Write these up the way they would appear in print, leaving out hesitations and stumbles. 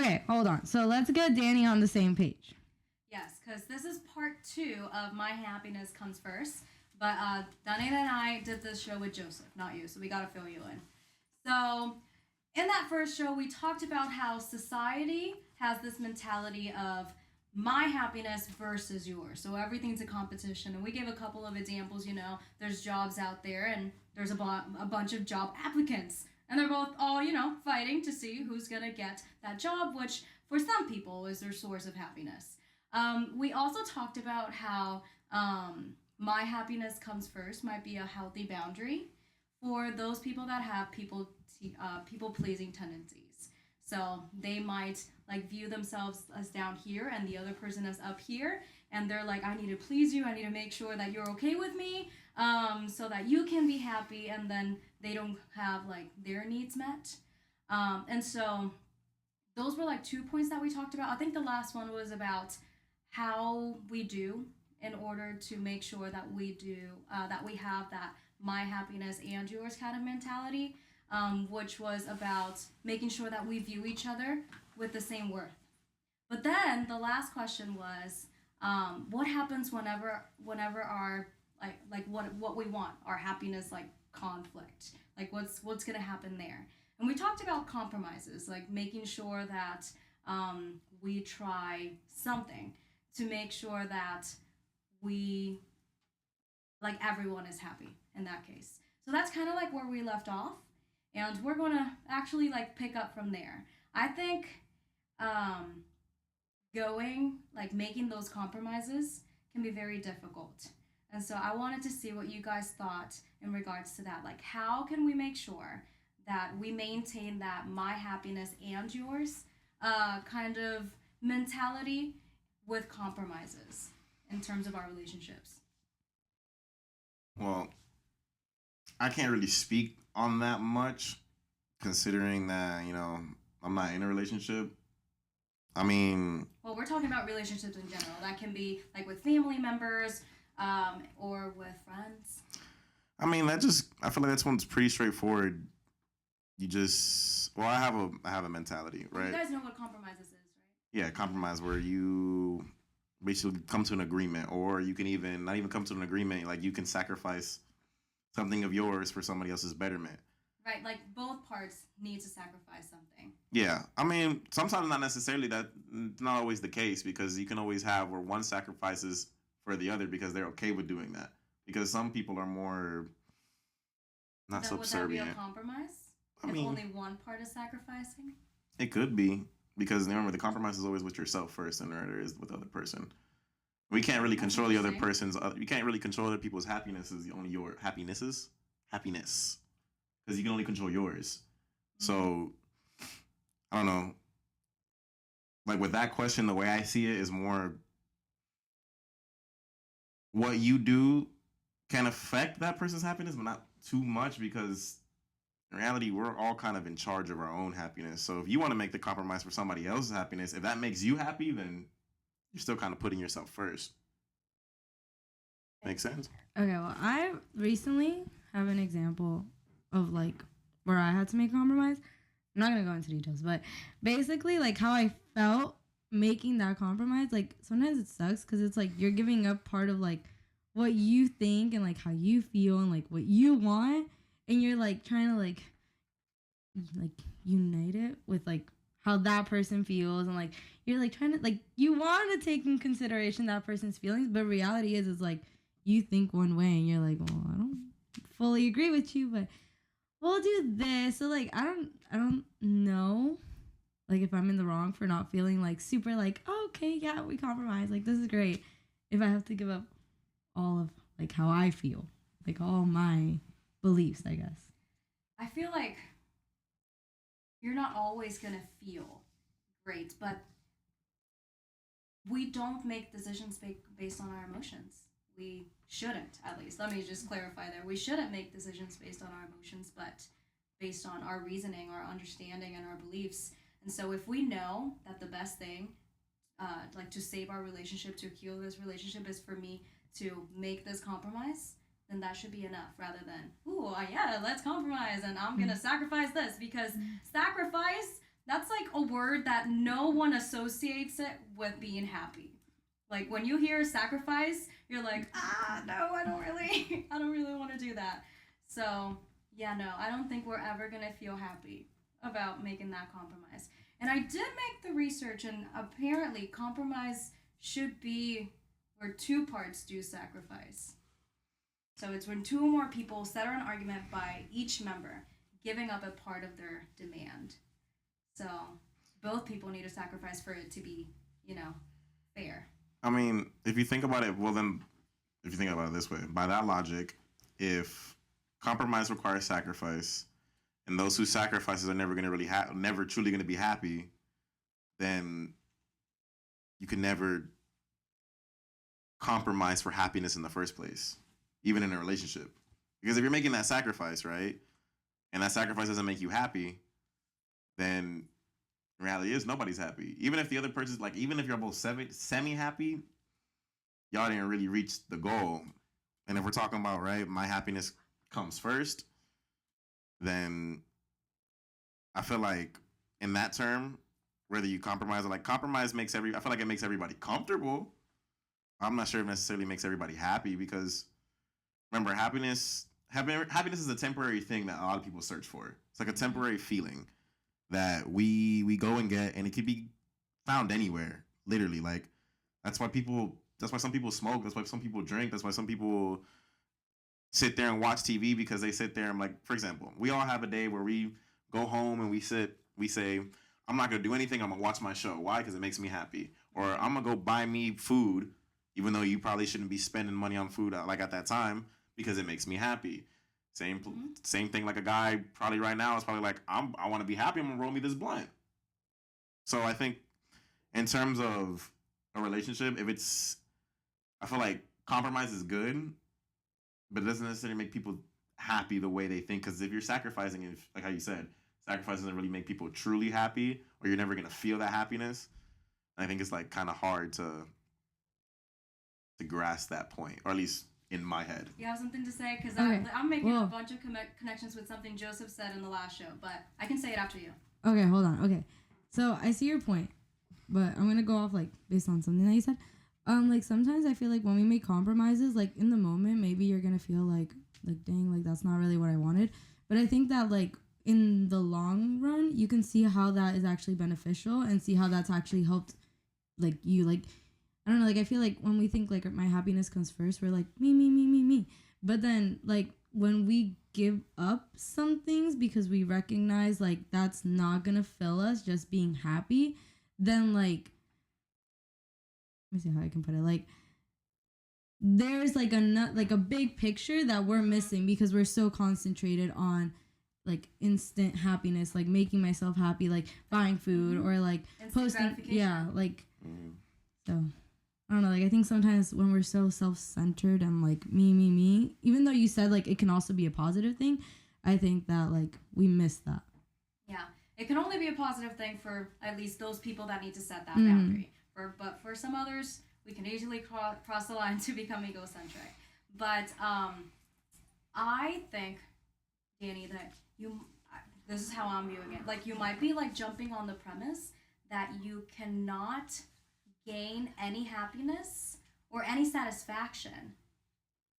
Okay, hold on. So let's get Danny on the same page. Yes, because this is part 2 of My Happiness Comes First. But Danita and I did this show with Joseph, not you, so we got to fill you in. So, in that first show, we talked about how society has this mentality of my happiness versus yours. So, everything's a competition. And we gave a couple of examples. There's jobs out there, and there's a bunch of job applicants. And they're both all, fighting to see who's going to get that job, which for some people is their source of happiness. We also talked about how my happiness comes first might be a healthy boundary for those people that have people pleasing tendencies. So they might view themselves as down here and the other person as up here, and they're like, I need to please you. I need to make sure that you're okay with me, so that you can be happy, and then they don't have their needs met. And so those were 2 points that we talked about. I think the last one was about how we do in order to make sure that we have that my happiness and yours kind of mentality, which was about making sure that we view each other with the same worth. But then the last question was, what happens whenever our what we want, our happiness conflict, what's gonna happen there? And we talked about compromises, making sure that we try something to make sure that we everyone is happy in that case. So that's kind of where we left off, and we're going to actually pick up from there. I think making those compromises can be very difficult. And so I wanted to see what you guys thought in regards to that. How can we make sure that we maintain that my happiness and yours kind of mentality with compromises in terms of our relationships? Well, I can't really speak on that much, considering that, I'm not in a relationship. I mean... Well, we're talking about relationships in general. That can be, with family members, or with friends. I mean, I feel like that's one's pretty straightforward. You just... Well, I have a mentality, right? You guys know what compromises is, right? Yeah, compromise, where you basically come to an agreement, or you can even not even come to an agreement. You can sacrifice something of yours for somebody else's betterment. Right, both parts need to sacrifice something. Yeah, I mean, sometimes not necessarily. That's not always the case, because you can always have where one sacrifices for the other because they're okay with doing that. Because some people are more not subservient. Would that be a compromise? If only one part is sacrificing? It could be. Because remember, the compromise is always with yourself first, and there is with the other person. We can't really control the other person's. You can't really control other people's happiness. Is only your happiness, because you can only control yours. Mm-hmm. So I don't know. With that question, the way I see it is more what you do can affect that person's happiness, but not too much, because in reality, we're all kind of in charge of our own happiness. So if you want to make the compromise for somebody else's happiness, if that makes you happy, then you're still kind of putting yourself first. Make sense? Okay, well, I recently have an example of where I had to make a compromise. I'm not going to go into details, but basically how I felt making that compromise, sometimes it sucks because it's you're giving up part of what you think and how you feel and what you want. And you're trying to unite it with how that person feels, and you're trying to you want to take in consideration that person's feelings, but reality is you think one way and you're well, I don't fully agree with you, but we'll do this. So I don't know if I'm in the wrong for not feeling super oh, okay, yeah, we compromise, this is great, if I have to give up all of how I feel, all my beliefs, I guess. I feel you're not always going to feel great, but we don't make decisions based on our emotions. We shouldn't, at least. Let me just clarify there. We shouldn't make decisions based on our emotions, but based on our reasoning, our understanding, and our beliefs. And so if we know that the best thing, to save our relationship, to heal this relationship, is for me to make this compromise, then that should be enough, rather than, yeah, let's compromise and I'm going to sacrifice this, because sacrifice That's like a word that no one associates it with being happy. Like when you hear sacrifice, you're like, no, I don't really, I don't really want to do that. So yeah, no, I don't think we're ever gonna feel happy about making that compromise. And I did make the research, and apparently, compromise should be where two parts do sacrifice. So it's when two or more people settle an argument by each member giving up a part of their demand. So both people need to sacrifice for it to be, fair. I mean, if you think about it, well then, if you think about it this way, by that logic, if compromise requires sacrifice, and those who sacrifices are never going to really never truly going to be happy, then you can never compromise for happiness in the first place, even in a relationship. Because if you're making that sacrifice, right, and that sacrifice doesn't make you happy, then the reality is nobody's happy. Even if the other person's like, even if you're both semi happy, y'all didn't really reach the goal. And if we're talking about, right, my happiness comes first, then I feel like in that term, whether you compromise or like compromise I feel like it makes everybody comfortable. I'm not sure if it necessarily makes everybody happy, because remember, happiness is a temporary thing that a lot of people search for. It's like a temporary feeling that we go and get, and it could be found anywhere, literally. Like that's why some people smoke, that's why some people drink, that's why some people sit there and watch TV, because they sit there and, like, for example, we all have a day where we go home and we say, I'm not gonna do anything, I'm gonna watch my show. Why? Because it makes me happy. Or I'm gonna go buy me food, even though you probably shouldn't be spending money on food like at that time, because it makes me happy. Same thing, like a guy probably right now is probably like, I want to be happy, I'm gonna roll me this blunt. So I think in terms of a relationship, I feel like compromise is good, but it doesn't necessarily make people happy the way they think. Because if you're sacrificing, like how you said, sacrifice doesn't really make people truly happy, or you're never gonna feel that happiness. And I think it's like kind of hard to grasp that point, or at least in my head. You have something to say? Because Okay. I'm making a bunch of connections with something Joseph said in the last show, but I can say it after you. Okay, hold on. Okay, so I see your point, but I'm gonna go off like based on something that you said. Like sometimes I feel like when we make compromises, like in the moment, maybe you're gonna feel like dang, like that's not really what I wanted. But I think that like in the long run, you can see how that is actually beneficial and see how that's actually helped, like you, like I don't know, like I feel like when we think like my happiness comes first, we're like me. But then like when we give up some things because we recognize like that's not gonna fill us just being happy, then like let me see how I can put it. Like there's like a big picture that we're missing because we're so concentrated on like instant happiness, like making myself happy, like buying food or like posting. Yeah, like so. I don't know, like I think sometimes when we're so self-centered and like me, even though you said like it can also be a positive thing, I think that like we miss that. Yeah, it can only be a positive thing for at least those people that need to set that boundary. But for some others, we can easily cross the line to become egocentric. But I think, Danny, that this is how I'm viewing it. Like you might be like jumping on the premise that you cannot gain any happiness or any satisfaction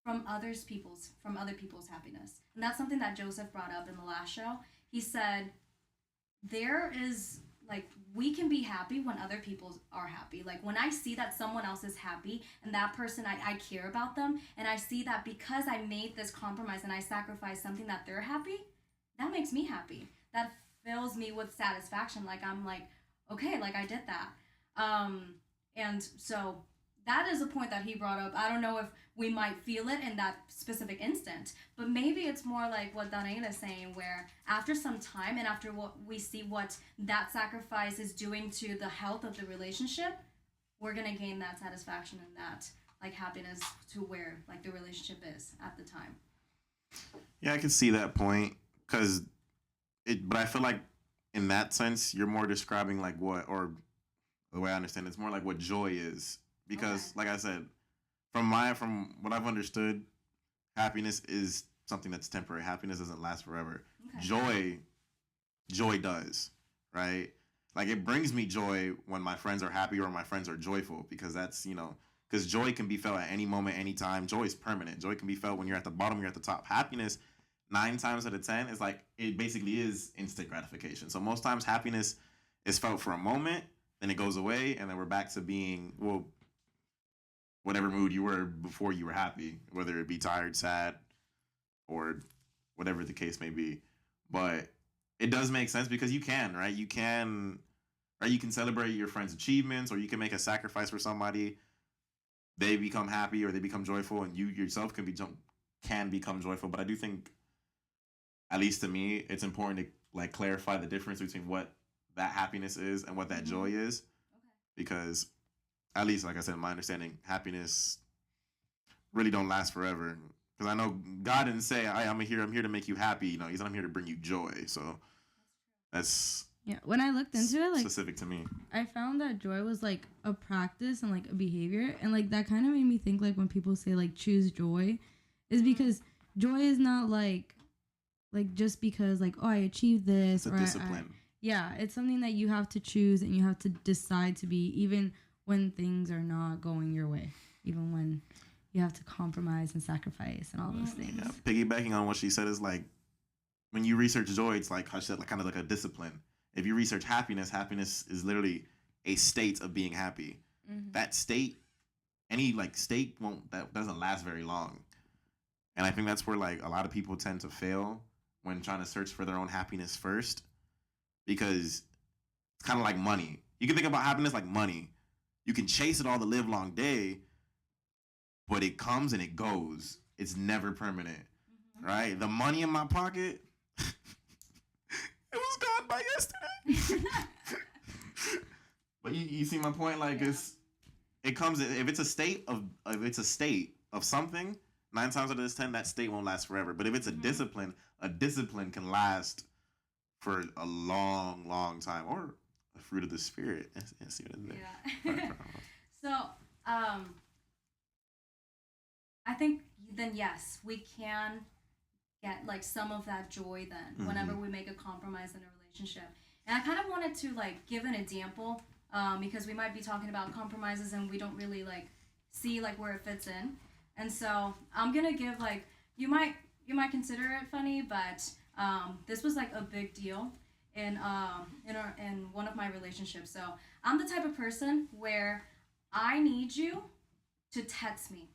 from other people's happiness. And that's something that Joseph brought up in the last show. He said there is like we can be happy when other people are happy. Like when I see that someone else is happy and that person I care about them, and I see that because I made this compromise and I sacrificed something that they're happy, that makes me happy. That fills me with satisfaction. Like I'm like, okay, like I did that. And so that is a point that he brought up. I don't know if we might feel it in that specific instant, but maybe it's more like what Danae is saying, where after some time and after what we see what that sacrifice is doing to the health of the relationship, we're going to gain that satisfaction and that like happiness to where like the relationship is at the time. Yeah, I can see that point but I feel like in that sense, you're more describing like or the way I understand it, it's more like what joy is. Because like I said, from what I've understood, happiness is something that's temporary. Happiness doesn't last forever. Okay. Joy does, right? Like it brings me joy when my friends are happy or my friends are joyful, because that's, because joy can be felt at any moment, anytime. Joy is permanent. Joy can be felt when you're at the bottom, you're at the top. Happiness, 9 times out of 10, is like, it basically is instant gratification. So most times happiness is felt for a moment, then it goes away, and then we're back to being, well, whatever mood you were before you were happy, whether it be tired, sad, or whatever the case may be. But it does make sense because you can, right? You can celebrate your friend's achievements, or you can make a sacrifice for somebody. They become happy or they become joyful, and you yourself can become joyful. But I do think, at least to me, it's important to like clarify the difference between what that happiness is and what that joy is, because at least, like I said, in my understanding, happiness really don't last forever. Because I know God didn't say, I'm here to make you happy. He said, I'm here to bring you joy. So that's When I looked into it, like, specific to me. I found that joy was like a practice and like a behavior, and like that kind of made me think, like, when people say like choose joy, is because joy is not like just because like, oh, I achieved this, It's a discipline. It's something that you have to choose and you have to decide to be, even when things are not going your way, even when you have to compromise and sacrifice and all those things. Yeah, piggybacking on what she said is like, when you research joy, it's like how she said, like kind of like a discipline. If you research happiness, happiness is literally a state of being happy. That state, any like state that doesn't last very long. And I think that's where like a lot of people tend to fail when trying to search for their own happiness first, because it's kind of like money. You can think about happiness like money. You can chase it all the live long day, but it comes and it goes. It's never permanent, right? The money in my pocket, it was gone by yesterday. But you see my point? Like it comes, if it's a state of something, 9 times out of 10, that state won't last forever. But if it's a discipline can last for a long, long time, or a fruit of the spirit. See what it is. Yeah. So, I think then yes, we can get like some of that joy then whenever we make a compromise in a relationship. And I kind of wanted to like give an example because we might be talking about compromises and we don't really like see like where it fits in. And so I'm gonna give like, you might consider it funny, but this was like a big deal in one of my relationships. So I'm the type of person where I need you to text me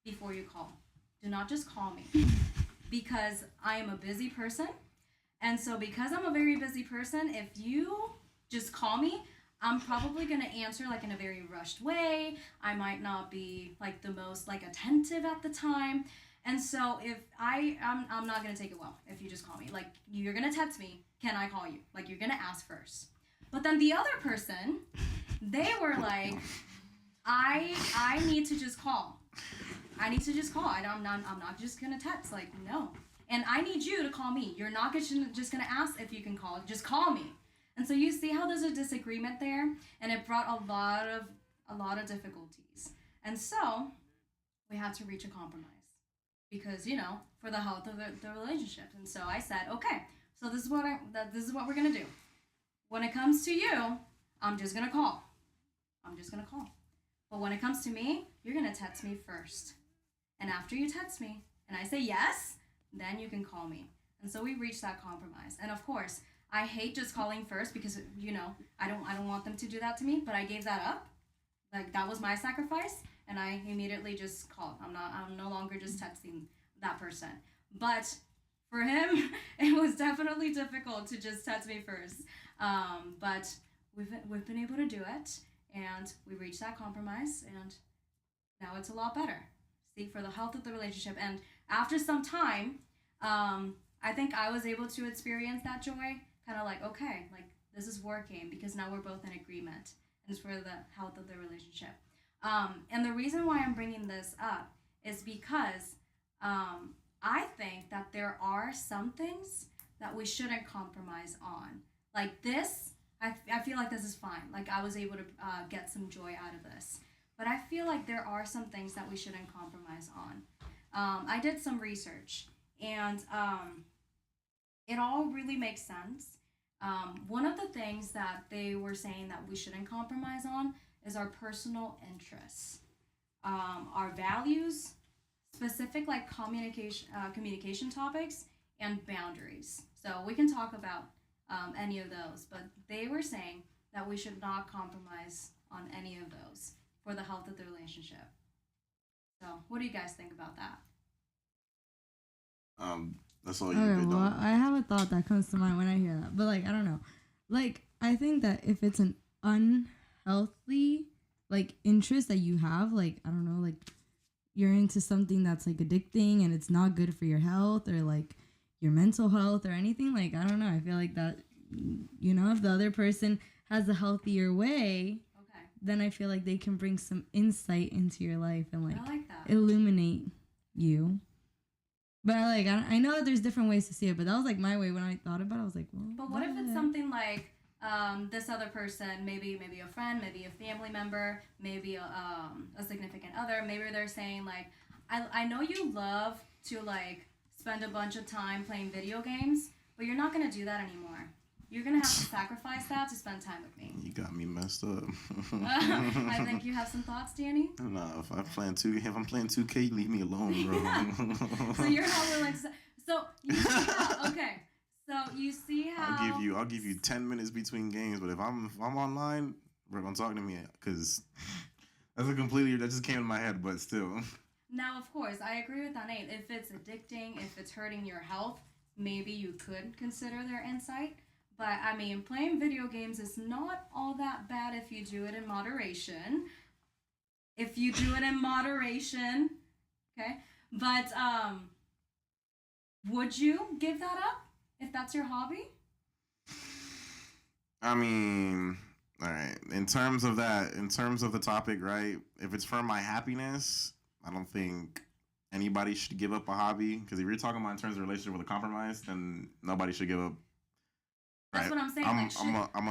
before you call. Do not just call me, because I am a busy person. And so because I'm a very busy person, if you just call me, I'm probably going to answer like in a very rushed way. I might not be like the most like attentive at the time. And so if I'm not going to take it well if you just call me. Like, you're going to text me, can I call you? Like, you're going to ask first. But then the other person, they were like, I need to just call. I need to just call. I'm not just going to text. Like, no. And I need you to call me. You're not just going to ask if you can call. Just call me. And so you see how there's a disagreement there, and it brought a lot of difficulties. And so we had to reach a compromise because, for the health of the relationship. And so I said, okay, so this is what we're going to do. When it comes to you, I'm just going to call. But when it comes to me, you're going to text me first. And after you text me and I say yes, then you can call me. And so we reached that compromise. And of course, I hate just calling first because, I don't want them to do that to me, but I gave that up. Like, that was my sacrifice, and I immediately just called. I'm no longer just texting that person. But for him, it was definitely difficult to just text me first. But we've been able to do it, and we reached that compromise, and now it's a lot better. See, for the health of the relationship. And after some time, I think I was able to experience that joy, kind of like, okay, like, this is working because now we're both in agreement, and it's for the health of the relationship. And the reason why I'm bringing this up is because I think that there are some things that we shouldn't compromise on. Like this, I feel like this is fine. Like, I was able to get some joy out of this. But I feel like there are some things that we shouldn't compromise on. I did some research, and it all really makes sense. One of the things that they were saying that we shouldn't compromise on is our personal interests, our values, specific like communication topics, and boundaries. So we can talk about any of those, but they were saying that we should not compromise on any of those for the health of the relationship. So, what do you guys think about that? That's all you Okay, did. well, I have a thought that comes to mind when I hear that, but like I don't know, like I think that if it's an unhealthy like interest that you have, like I don't know, like you're into something that's like addicting and it's not good for your health or like your mental health or anything, like I don't know, I feel like that, you know, if the other person has a healthier way, Okay, then I feel like they can bring some insight into your life and like I like that. illuminate you. But I know that there's different ways to see it, but that was like my way when I thought about it. I was like, well, But what if it's something like this other person, maybe a friend, maybe a family member, maybe a significant other, maybe they're saying like, I know you love to like spend a bunch of time playing video games, but you're not gonna do that anymore. You're gonna have to sacrifice that to spend time with me. You got me messed up. I think you have some thoughts, Danny. No, if I'm playing 2K, leave me alone, bro. So you're not willing to. So you see how, okay. So you see how I'll give you 10 minutes between games, but if I'm online, bro, don't talk to me because that just came in my head, but still. Now, of course, I agree with Nate. If it's addicting, if it's hurting your health, maybe you could consider their insight. But I mean, playing video games is not all that bad if you do it in moderation. If you do it in moderation, okay? But would you give that up if that's your hobby? I mean, all right. In terms of the topic, right? If it's for my happiness, I don't think anybody should give up a hobby. Because if you're talking about in terms of relationship with a compromise, then nobody should give up. That's Right. what I'm saying. I'm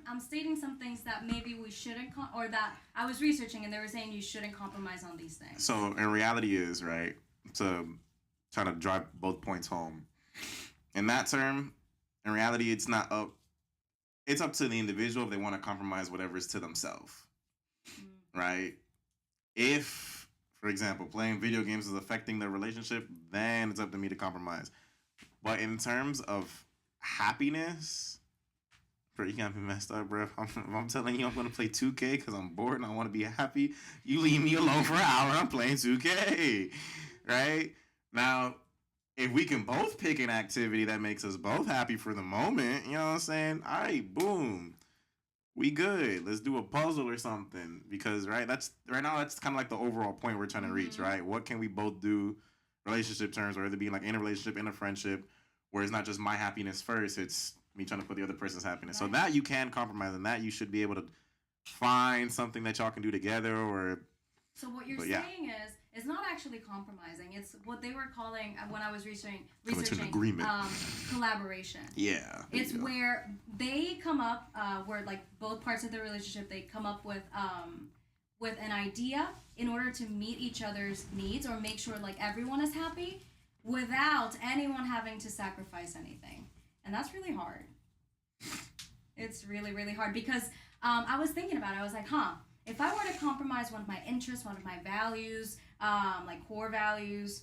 I'm stating some things that maybe we shouldn't, or that I was researching, and they were saying you shouldn't compromise on these things. So in reality is right to try to drive both points home. In that term, in reality, it's not up. It's up to the individual if they want to compromise whatever is to themselves, right? If, for example, playing video games is affecting their relationship, then it's up to me to compromise. But in terms of happiness, bro, you got me messed up, bro. If I'm telling you I'm gonna play 2K because I'm bored and I want to be happy, you leave me alone for an hour. I'm playing 2K, right? Now, if we can both pick an activity that makes us both happy for the moment, you know what I'm saying? All right, boom, we good. Let's do a puzzle or something because that's kind of like the overall point we're trying to reach, right? What can we both do, relationship terms, whether it be like in a relationship, in a friendship, where it's not just my happiness first, it's me trying to put the other person's happiness. Right. So that you can compromise, and that you should be able to find something that y'all can do together. Or so what you're saying is it's not actually compromising. It's what they were calling when I was researching to an agreement. Collaboration. Yeah, it's where they come up, where like both parts of the relationship they come up with an idea in order to meet each other's needs or make sure like everyone is happy, without anyone having to sacrifice anything. And that's really hard. It's really, really hard because I was thinking about it. I was like, if I were to compromise one of my interests, one of my values, like core values,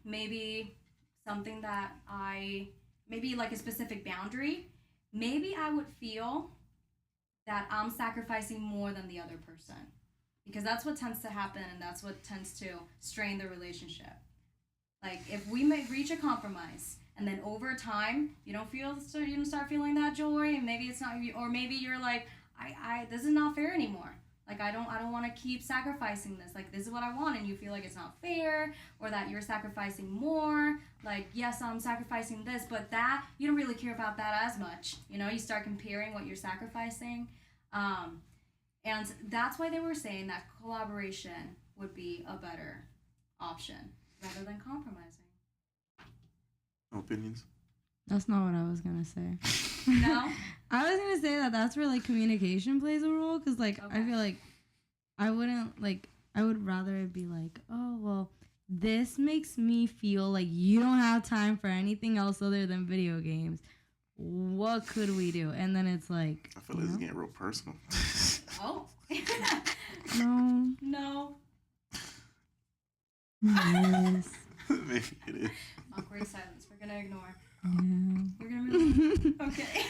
maybe something that maybe like a specific boundary, maybe I would feel that I'm sacrificing more than the other person. Because that's what tends to happen and that's what tends to strain the relationship. Like if we may reach a compromise and then over time you don't start feeling that joy, and maybe it's not, or maybe you're like, I this is not fair anymore. Like I don't want to keep sacrificing this. Like this is what I want, and you feel like it's not fair, or that you're sacrificing more. Like yes, I'm sacrificing this, but that you don't really care about that as much. You know, you start comparing what you're sacrificing, and that's why they were saying that collaboration would be a better option rather than compromising. Opinions? That's not what I was gonna say. No? I was gonna say that's where like communication plays a role, because like I feel like I would rather it be like, oh well, this makes me feel like you don't have time for anything else other than video games. what could we do? And then it's like, I feel like this is getting real personal. Oh. no. No. Yes. Maybe it is. Awkward silence. We're gonna ignore. Yeah. We're gonna move on. Okay.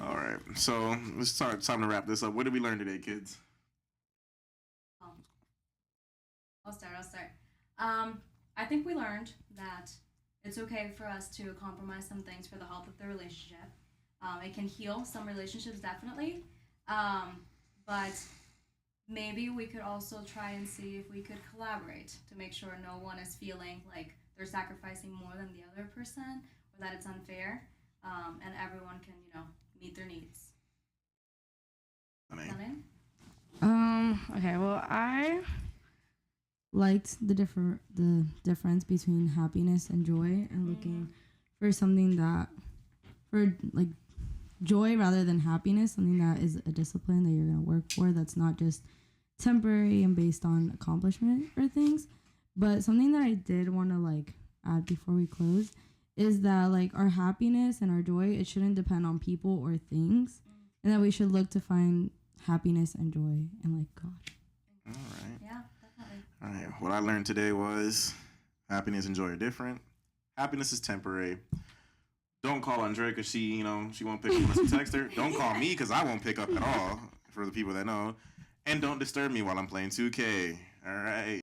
All right. So let's start. It's time to wrap this up. What did we learn today, kids? I'll start. I think we learned that it's okay for us to compromise some things for the health of the relationship. It can heal some relationships, definitely. But maybe we could also try and see if we could collaborate to make sure no one is feeling like they're sacrificing more than the other person or that it's unfair. And everyone can, meet their needs. Okay, well, I liked the difference between happiness and joy, and looking for something that, for like joy rather than happiness, something that is a discipline that you're gonna work for, that's not just temporary and based on accomplishment or things. But something that I did want to like add before we close is that like our happiness and our joy, it shouldn't depend on people or things, and that we should look to find happiness and joy in like God. All right. Yeah, definitely. All right. What I learned today was happiness and joy are different. Happiness is temporary. Don't call Andrea because she won't pick up unless you text her. Don't call me because I won't pick up at all, for the people that know. And don't disturb me while I'm playing 2K. All right.